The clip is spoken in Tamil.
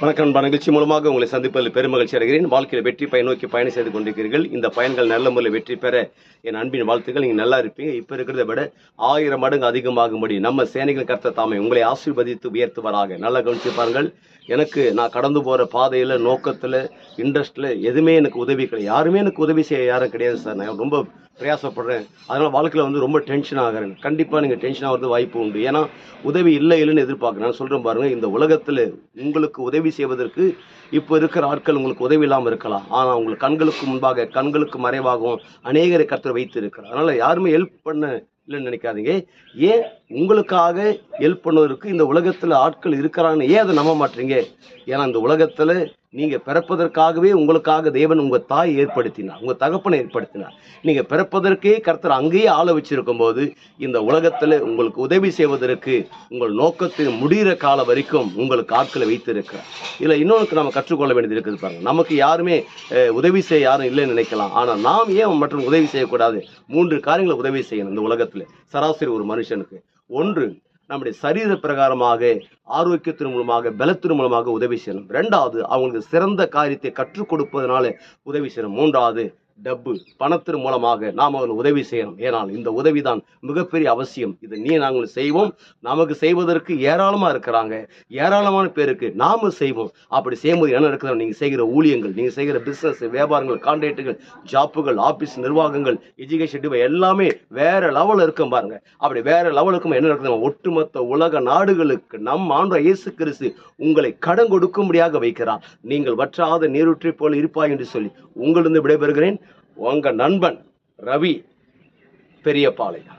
வணக்கம். நிகழ்ச்சி மூலமாக உங்களை சந்திப்பதில் பெருமகிழ்ச்சி அடைகிறேன். வாழ்க்கையில் வெற்றி பயன் நோக்கி பயணம் செய்து கொண்டிருக்கிறீர்கள். இந்த பயன்கள் நல்ல முறையில் வெற்றி பெற என் அன்பின் வாழ்த்துக்கள். நீங்கள் நல்லா இருப்பீங்க. இப்போ இருக்கிறத விட 1000 மடங்கு அதிகமாகும்படி நம்ம சேனைகள் கர்த்தர் தாமே உங்களை ஆசீர்வதித்து உயர்த்துவராக. நல்லா கவனிச்சு பாருங்கள். நான் கடந்து போகிற பாதையில், நோக்கத்தில், இன்ட்ரெஸ்ட்டில் எதுவுமே எனக்கு உதவி கிடையாது. யாருமே எனக்கு உதவி செய்ய யாரும் கிடையாது சார். நான் ரொம்ப பிரயாசப்படுறேன். அதனால் வாழ்க்கையில் ரொம்ப டென்ஷன் ஆகிறேன். கண்டிப்பாக நீங்கள் டென்ஷன் ஆகிறது வாய்ப்பு உண்டு. ஏன்னா உதவி இல்லைன்னு எதிர்பார்க்குறேன். நான் சொல்கிறேன் பாருங்கள், இந்த உலகத்தில் உங்களுக்கு உதவி செய்வதற்கு இப்போ இருக்கிற ஆட்கள் உங்களுக்கு உதவி இல்லாமல் இருக்கலாம். ஆனால் உங்கள் கண்களுக்கு முன்பாக, கண்களுக்கு மறைவாகவும் அநேகரை கர்த்தர் வைத்து இருக்கிறார். அதனால் யாருமே ஹெல்ப் பண்ண இல்லைன்னு நினைக்காதீங்க. ஏன் உங்களுக்காக ஹெல்ப் பண்ணுவதற்கு இந்த உலகத்தில் ஆட்கள் இருக்கிறான்னு ஏன் அதை நம்ப மாட்டீங்க? ஏன்னா இந்த உலகத்தில் நீங்கள் பிறப்பதற்காகவே உங்களுக்காக தேவன் உங்கள் தாய் ஏற்படுத்தினார், உங்கள் தகப்பனை ஏற்படுத்தினார். நீங்கள் பிறப்பதற்கே கர்த்தர் அங்கேயே ஆள வச்சிருக்கும் போது இந்த உலகத்தில் உங்களுக்கு உதவி செய்வதற்கு உங்கள் நோக்கத்தை முடிகிற காலம் வரைக்கும் உங்களுக்கு ஆட்களை வைத்திருக்கிறார். இதில் இன்னொன்று நம்ம கற்றுக்கொள்ள வேண்டியது இருக்குது பாருங்க. நமக்கு யாருமே உதவி செய்ய யாரும் இல்லைன்னு நினைக்கலாம். ஆனால் நாம் ஏன் மற்றும் உதவி செய்யக்கூடாது? 3 காரியங்களை உதவி செய்யணும் இந்த உலகத்தில் சராசரி ஒரு மனுஷனுக்கு. 1, நம்முடைய சரீர பிரகாரமாக, ஆரோக்கியத்தின் மூலமாக, பலத்தின் மூலமாக உதவி செய்யணும். 2வது, அவங்களுக்கு சிறந்த காரியத்தை கற்றுக் கொடுப்பதனால உதவி செய்யணும். 3வது, டப்பு, பணத்தின் மூலமாக நாம் அவங்களுக்கு உதவி செய்யணும். ஏனால் இந்த உதவிதான் மிகப்பெரிய அவசியம். இதை நாங்கள் செய்வோம். நமக்கு செய்வதற்கு ஏராளமாக இருக்கிறாங்க, ஏராளமான பேருக்கு நாம செய்வோம். அப்படி செய்யும்போது என்ன நடக்குது? நீங்கள் செய்கிற ஊழியங்கள், நீங்கள் செய்கிற பிஸ்னஸ், வியாபாரங்கள், கான்ட்ராக்டுகள், ஜாப்புகள், ஆபீஸ் நிர்வாகங்கள், எஜுகேஷன் எல்லாமே வேற லெவலில் இருக்கும் பாருங்க. அப்படி வேற லெவலுக்கும் என்ன நடக்குது? ஒட்டுமொத்த உலக நாடுகளுக்கு நம் ஆண்டவர் இயேசு கிறிஸ்து உங்களை கடன் கொடுக்கும்படியாக வைக்கிறார். நீங்கள் வற்றாத நீரூற்றை போல் இருப்பாய் என்று சொல்லி உங்களிருந்து விடைபெறுகிறேன். உங்க நண்பன் ரவி, பெரியபாளையம்.